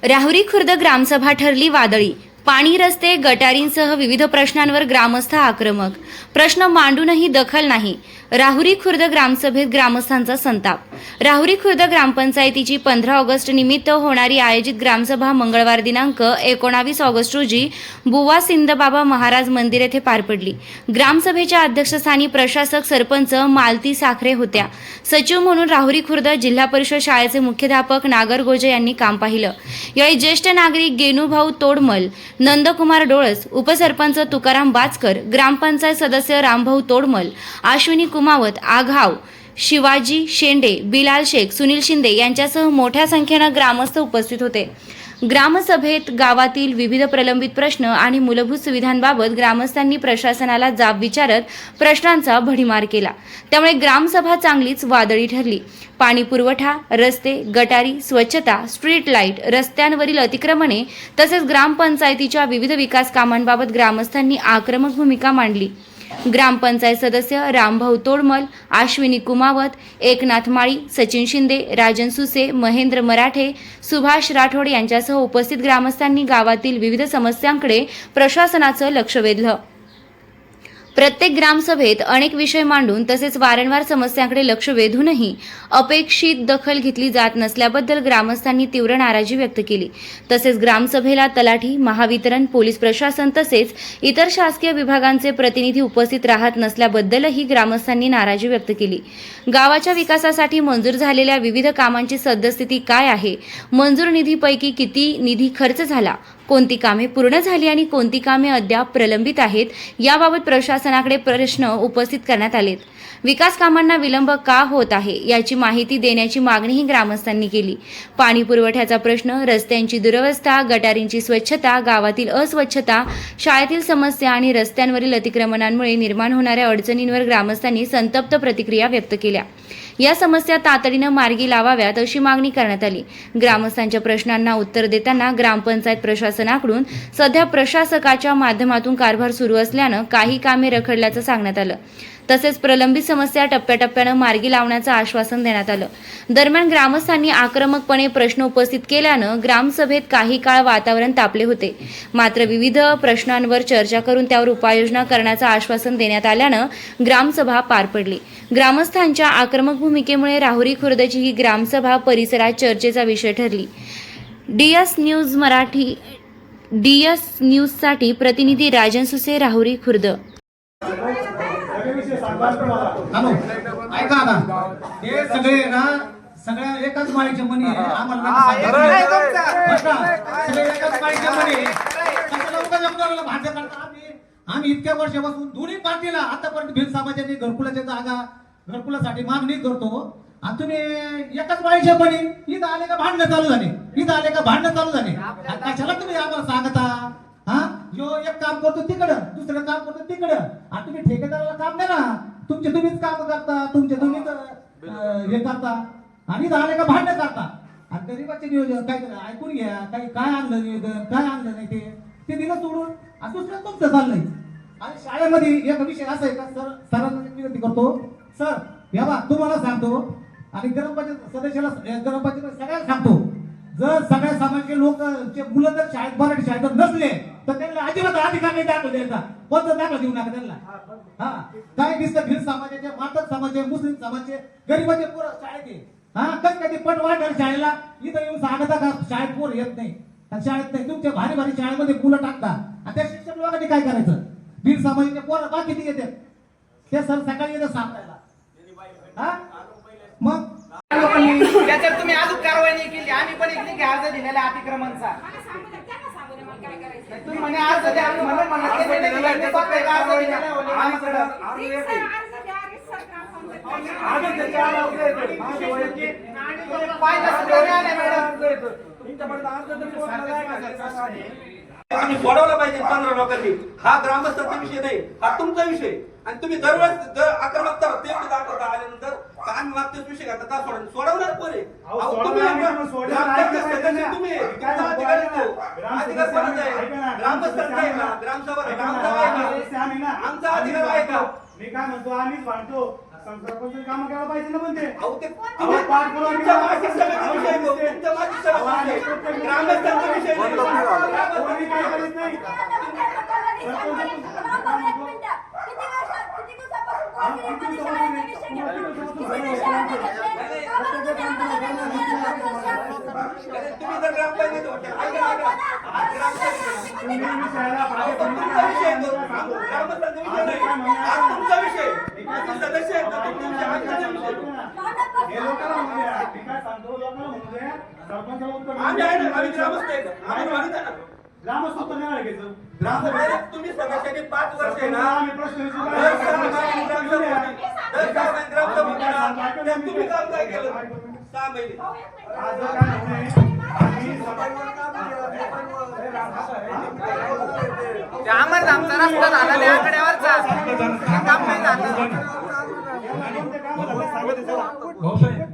राहुरी खुर्द ग्रामसभा ठरली वादळी. पाणी, रस्ते, गटारींसह विविध प्रश्नांवर ग्रामस्थ आक्रमक. प्रश्न मांडूनही दखल नाही. राहुरी खुर्द ग्रामसभेत ग्रामस्थांचा संताप. राहुरी खुर्द ग्रामपंचायतीची 15 ऑगस्ट निमित्त होणारी आयोजित ग्रामसभा मंगळवार दिनांक 19 ऑगस्ट रोजी बुवा सिंदबाबा महाराज मंदिर येथे पार पडली. ग्रामसभेच्या अध्यक्षस्थानी प्रशासक सरपंच मालती साखरे होत्या. सचिव म्हणून राहुरी खुर्द जिल्हा परिषद शाळेचे मुख्याध्यापक नागर गोजे यांनी काम पाहिलं. यावेळी ज्येष्ठ नागरिक गेनुभाऊ तोडमल, नंदकुमार डोळस, उपसरपंच तुकाराम बाचकर, ग्रामपंचायत सदस्य रामभाऊ तोडमल, अश्विनी कुमावत, आघाव, शिवाजी शेंडे, बिलाल शेख, सुनील शिंदे यांच्यासह मोठ्या संख्येनं ग्रामस्थ उपस्थित होते. ग्रामसभेत गावातील विविध प्रलंबित प्रश्न आणि मूलभूत सुविधांबाबत ग्रामस्थांनी प्रशासनाला जाब विचारत प्रश्नांचा भडीमार केला. त्यामुळे ग्रामसभा चांगलीच वादळी ठरली. पाणी पुरवठा, रस्ते, गटारी, स्वच्छता, स्ट्रीट लाईट, रस्त्यांवरील अतिक्रमणे तसेच ग्रामपंचायतीच्या विविध विकास कामांबाबत ग्रामस्थांनी आक्रमक भूमिका मांडली. ग्रामपंचायत सदस्य रामभाऊ तोडमल, अश्विनी कुमावत, एकनाथ माळी, सचिन शिंदे, राजन सुसे, महेंद्र मराठे, सुभाष राठोड यांच्यासह उपस्थित ग्रामस्थांनी गावातील विविध समस्यांकडे प्रशासनाचं लक्ष वेधलं. प्रत्येक ग्रामसभेत अनेक विषय मांडून तसेच वारंवार समस्यांकडे लक्ष वेधूनही अपेक्षित दखल घेतली जात नसल्याबद्दल ग्रामस्थांनी तीव्र नाराजी व्यक्त केली. तसेच ग्रामसभेला तलाठी, महावितरण, पोलीस प्रशासन तसेच इतर शासकीय विभागांचे प्रतिनिधी उपस्थित राहत नसल्याबद्दलही ग्रामस्थांनी नाराजी व्यक्त केली. गावाच्या विकासासाठी मंजूर झालेल्या विविध कामांची सद्यस्थिती काय आहे, मंजूर निधीपैकी किती निधी खर्च झाला, कोणती कामे पूर्ण झाली आणि कोणती कामे अद्याप प्रलंबित आहेत याबाबत प्रशासनाकडे प्रश्न उपस्थित करण्यात आलेत. विकास कामांना विलंब का होत आहे याची माहिती देण्याची मागणीही ग्रामस्थांनी केली. पाणी पुरवठ्याचा प्रश्न, रस्त्यांची दुरवस्था, गटारींची स्वच्छता, गावातील अस्वच्छता, शाळेतील समस्या आणि रस्त्यांवरील अतिक्रमणांमुळे निर्माण होणाऱ्या अडचणींवर ग्रामस्थांनी संतप्त प्रतिक्रिया व्यक्त केल्या. या समस्या तातडीनं मार्गी लावाव्यात अशी मागणी करण्यात आली. ग्रामस्थांच्या प्रश्नांना उत्तर देताना ग्रामपंचायत प्रशासनाकडून सध्या प्रशासकाच्या माध्यमातून कारभार सुरू असल्यानं काही कामे रखडल्याचं सांगण्यात आलं. तसेच प्रलंबित समस्या टप्प्याटप्प्यानं मार्गी लावण्याचं आश्वासन देण्यात आलं. दरम्यान ग्रामस्थांनी आक्रमकपणे प्रश्न उपस्थित केल्यानं ग्रामसभेत काही काळ वातावरण तापले होते. मात्र विविध प्रश्नांवर चर्चा करून त्यावर उपाययोजना करण्याचं आश्वासन देण्यात आल्यानं ग्रामसभा पार पडली. ग्रामस्थांच्या आक्रमक भूमिकेमुळे राहुरी खुर्दची ही ग्रामसभा परिसरात चर्चेचा विषय ठरली. DS न्यूजसाठी प्रतिनिधी राजन सुसे, राहुरी खुर्द. हॅलो, ऐका ना, हे सगळे ना सगळ्या एकाच माळीचे मणी आम्हाला सगळे एकाच माळीचे मणी भांडण करता. आम्ही इतक्या वर्षापासून दोन्ही पार्टीला आतापर्यंत भिल समाजाने घरकुलाच्या जागा घरकुलासाठी मागणी करतो आणि तुम्ही एकाच माळीचे मणी इथं आले का भांडणं चालू झाले, इथं आले का भांडणं चालू झाले. कशाला तुम्ही आम्हाला सांगता? हा, जो एक काम करतो तिकडं, दुसरं काम करतो तिकडं, आणि तुम्ही ठेकेदाराला काम द्या ना. तुम्हीच काम करता, तुम्हीच हे करता आणि झाले का भांडण करता. आणि गरीबाचे नियोजन काय ऐकून घ्या, काही काय आणलं नियोजन, काय आणलं नाही ते दिलं सोडून आणि दुसरं तुमचं चाललंय. आणि शाळेमध्ये एक विषय असा आहे का सर, सरांना विनंती करतो सर, या बा तुम्हाला सांगतो आणि ग्रामपंचायत सदस्याला, ग्रामपंचायत सगळ्याला सांगतो, जर सगळ्या समाजाचे लोक मुलं जर शाळेत मराठी शाळेत नसले तर त्यांना अजिबात अधिकार नाही दाखल द्यायचा. कोणता दाखला देऊ नका त्यांना. हा, काय दिसतं भिल समाजाचे, मातक समाजाचे, मुस्लिम समाजाचे गरीबाचे पोरं शाळेत आहे. हा, कधी पट वाढणार शाळेला, इथं येऊन सांगता का शाळेत पोर येत नाही, शाळेत नाही. तुमच्या भारी भारी शाळेमध्ये मुलं टाकता आणि त्या शिक्षक लोकांनी काय करायचं? भिल समाजाचे पोरं बाकी किती येतात ते सर सकाळी येतं सांगायला. हा, मग त्याच्यात तुम्ही अजून कारवाई नाही केली. आम्ही पण एक नाही अर्ज दिलेला अतिक्रमणचा. तुम्ही म्हणे अर्ज द्या म्हणून म्हणलं आम्ही सोडवला पाहिजे 15 लोकांनी. हा ग्रामस्थांचा विषय नाही, हा तुमचा विषय. आणि तुम्ही दरवेळेस आक्रमकता तेवढी दाखवता आल्यानंतर आम्ही मागच्याच विषय घालता का सोडवणार कोणी? तुम्ही अधिकार कोणाचा आहे? ग्रामस्थांचा आहे का? ग्रामसभा आमचा अधिकार आहे का? मी काय म्हणतो, आम्हीच भांडतो सरपंच काम करायला पाहिजे ना पण ते अहो, ते अहो, पाठपुरावा तुमच्या केला. मासिक सभेचा विषय आहे तो. तुमच्या मासिक सभेचा विषय आहे. ग्रामस्थांचा विषय नाही. कोणी काय करीत नाही तुम्ही जर ग्रामपंचायत होते, ऐका, ऐका. आज ग्रामपंचायत तुम्ही विषयाला अहो, बाहेर तुमचा विषय आहे तो. ग्रामस्थांचा विषय नाही. आज तुमचा विषय. तुम्ही सदस्य आहेत ना, तुमचा विषय, आमचा विषय. हे लोकांना म्हणू द्या. मी काय सांगतो लोकांना म्हणू द्या. सरपंचाला उत्तर आम्ही आहे ना, आम्ही ग्रामस्थ आहेत. आम्ही मागित आहे ना. ग्रामस्थ उत्तर नाही घ्यायचं. ग्रामसभेत तुम्ही सदस्याने 5 वर्ष आहे ना, आम्ही प्रश्न विचारला. दर 6 महिने ग्रामसभा होती. दर 6 महिने ग्रामसभा होती ना, त्यात तुम्ही काम काय केलं? 6 महिने. आज जर काय होतंय, आम्ही आम्हाला आमचा रस्ता झाला नाही आकड्यावरचा काम नाही झालं कोणते काम झालं सांगितलं चला. भाऊसाहेब